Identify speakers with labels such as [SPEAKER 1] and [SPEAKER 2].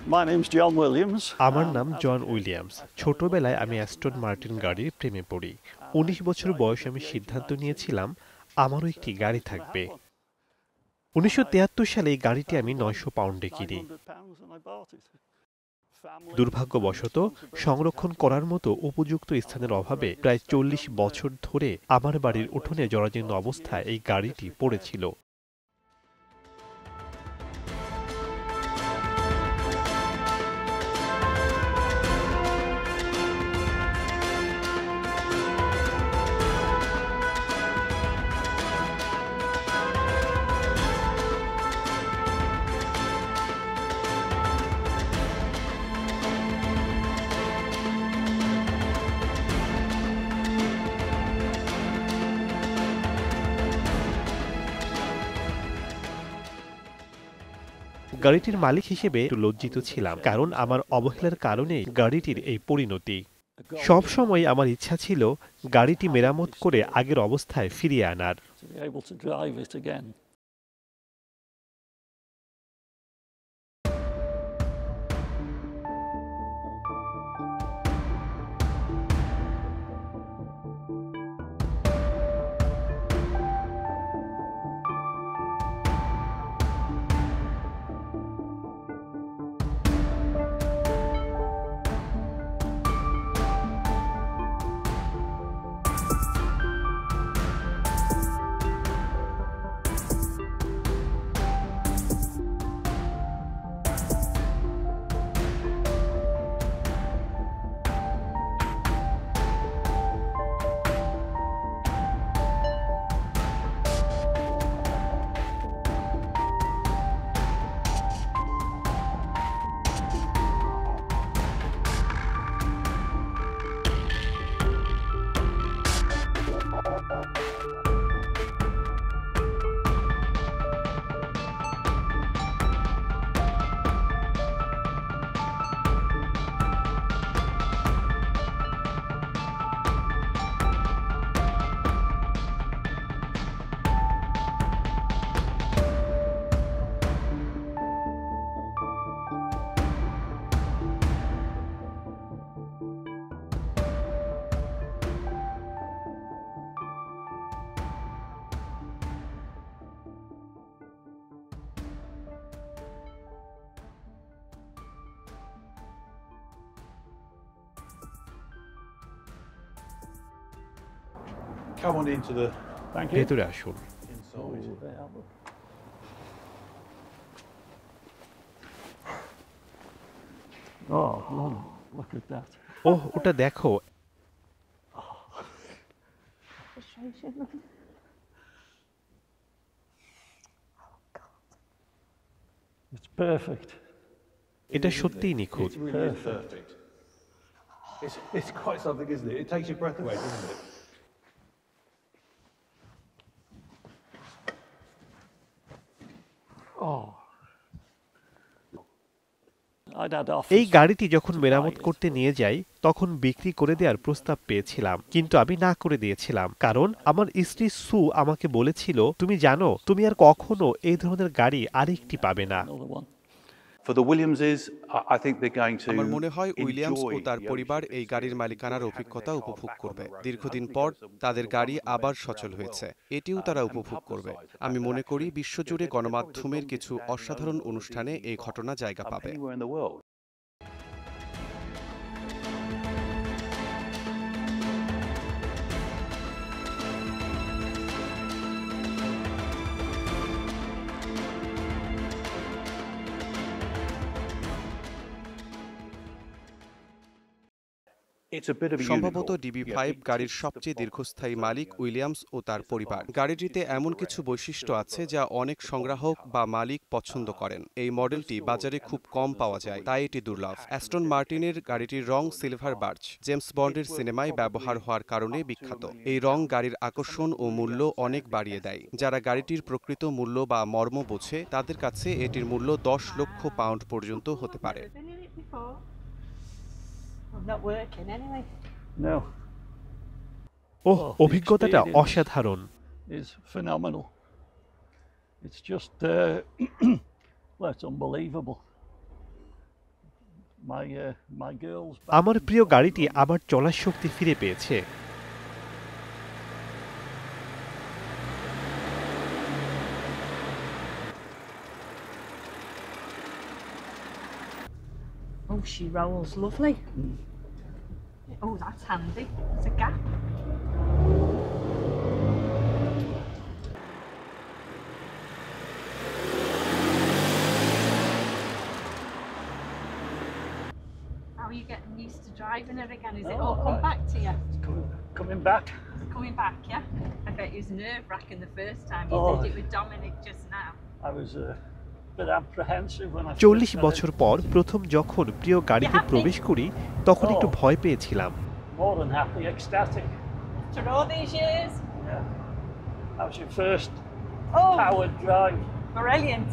[SPEAKER 1] My name's John Williams.
[SPEAKER 2] আমার নাম John Williams. ছোটবেলায় আমি অ্যাস্টন মার্টিন গাড়ির প্রেমে পড়ি। ১৯ বছর বয়সে আমি সিদ্ধান্ত নিয়েছিলাম আমারও একটি গাড়ি থাকবে। ১৯৭৩ সালে এই গাড়িটি আমি ৯০০ পাউন্ডে কিনি। দুর্ভাগ্যবশত সংরক্ষণ করার মতো উপযুক্ত স্থানের অভাবে প্রায় ৪০ বছর ধরে আমার বাড়ির উঠোনে জরাজীর্ণ অবস্থায় এই গাড়িটি পড়েছিল। গাড়িটির মালিক হিসেবে একটু লজ্জিত ছিলাম, কারণ আমার অবহেলার কারণেই গাড়িটির এই পরিণতি। সব সময় আমার ইচ্ছা ছিল গাড়িটি মেরামত করে আগের অবস্থায় ফিরিয়ে আনার।
[SPEAKER 1] To be able to drive it again.
[SPEAKER 3] Come on into the
[SPEAKER 1] Thank you.
[SPEAKER 2] ভেতরে আসুন।
[SPEAKER 3] inside.
[SPEAKER 1] Oh, look at that.
[SPEAKER 2] ওহ, ওটা দেখো।
[SPEAKER 1] It's perfect.
[SPEAKER 2] এটা সত্যিই নিখুঁত।
[SPEAKER 3] It's really is perfect. It's quite something, isn't it? It takes your breath away, doesn't it?
[SPEAKER 1] Oh. I'd had
[SPEAKER 2] এই
[SPEAKER 1] offers.
[SPEAKER 2] গাড়িটি যখন মেরামত করতে নিয়ে যাই তখন বিক্রি করে দেওয়ার প্রস্তাব পেয়েছিলাম, কিন্তু আমি না করে দিয়েছিলাম, কারণ আমার স্ত্রী সু আমাকে বলেছিল, তুমি জানো তুমি আর কখনো এই ধরনের গাড়ি আরেকটি পাবে না।
[SPEAKER 1] Another one.
[SPEAKER 3] For the Williamses, I think they're going to
[SPEAKER 4] আমার মনে হয় উইলিয়ামস ও
[SPEAKER 3] enjoy
[SPEAKER 4] তার
[SPEAKER 3] the
[SPEAKER 4] পরিবার
[SPEAKER 3] ownership
[SPEAKER 4] এই গাড়ির
[SPEAKER 3] experience
[SPEAKER 4] মালিকানার
[SPEAKER 3] of
[SPEAKER 4] অভিজ্ঞতা
[SPEAKER 3] having their car
[SPEAKER 4] উপভোগ
[SPEAKER 3] back on
[SPEAKER 4] করবে।
[SPEAKER 3] the road.
[SPEAKER 4] দীর্ঘদিন
[SPEAKER 3] Hopefully
[SPEAKER 4] পর
[SPEAKER 3] it gives them
[SPEAKER 4] তাদের গাড়ি
[SPEAKER 3] wonderful
[SPEAKER 4] আবার
[SPEAKER 3] memories
[SPEAKER 4] সচল
[SPEAKER 3] around the
[SPEAKER 4] হয়েছে,
[SPEAKER 3] world.
[SPEAKER 4] এটিও তারা
[SPEAKER 3] And
[SPEAKER 4] উপভোগ করবে।
[SPEAKER 3] publicise
[SPEAKER 4] আমি
[SPEAKER 3] that
[SPEAKER 4] মনে করি
[SPEAKER 3] actually,
[SPEAKER 4] বিশ্বজুড়ে
[SPEAKER 3] they're probably the
[SPEAKER 4] গণমাধ্যমের
[SPEAKER 3] longest
[SPEAKER 4] কিছু
[SPEAKER 3] standing
[SPEAKER 4] অসাধারণ
[SPEAKER 3] owner of a
[SPEAKER 4] অনুষ্ঠানে
[SPEAKER 3] DV
[SPEAKER 4] এই ঘটনা জায়গা পাবে।
[SPEAKER 3] anywhere in the world.
[SPEAKER 4] সম্ভবত DB5 গাড়ির সবচেয়ে দীর্ঘস্থায়ী মালিক উইলিয়ামস ও তার পরিবার। গাড়িটিতে এমন কিছু বৈশিষ্ট্য আছে যা অনেক সংগ্রাহক বা মালিক পছন্দ করেন। এই মডেলটি বাজারে খুব কম পাওয়া যায়, তাই এটি দুর্লভ। অ্যাস্টন মার্টিনের গাড়িটির রং সিলভার বার্চ, জেমস বন্ডের সিনেমায় ব্যবহার হওয়ার কারণে বিখ্যাত। এই রং গাড়ির আকর্ষণ ও মূল্য অনেক বাড়িয়ে দেয়। যারা গাড়িটির প্রকৃত মূল্য বা মর্ম বোঝে তাদের কাছে এটির মূল্য ১০ লক্ষ পাউন্ড পর্যন্ত হতে পারে।
[SPEAKER 5] Not working anyway.
[SPEAKER 1] No.
[SPEAKER 2] ওহ, অভিজ্ঞতাটা অসাধারণ।
[SPEAKER 1] Is phenomenal. It's just, well, it's unbelievable. My girls.
[SPEAKER 2] আমার প্রিয় গাড়িটি আবার চলার শক্তি ফিরে পেয়েছে।
[SPEAKER 5] Oh, she rolls lovely. Oh, that's handy. There's a gap. How are you getting used to driving it again? Is it all come back to you?
[SPEAKER 1] Coming back.
[SPEAKER 5] It's coming back, yeah? I bet it was nerve-wracking the first time you
[SPEAKER 1] Oh.
[SPEAKER 5] did it with Dominic just now.
[SPEAKER 1] I was a bit apprehensive when I.
[SPEAKER 2] 40
[SPEAKER 1] first
[SPEAKER 2] বছর পর প্রথম যখন প্রিয় গাড়িতে প্রবেশ করি তখন একটু ভয় পেয়েছিলাম।
[SPEAKER 1] More than happy, ecstatic.
[SPEAKER 5] After all these years?
[SPEAKER 1] Yeah. That was your first
[SPEAKER 5] Oh,
[SPEAKER 1] powered drive.
[SPEAKER 5] brilliant.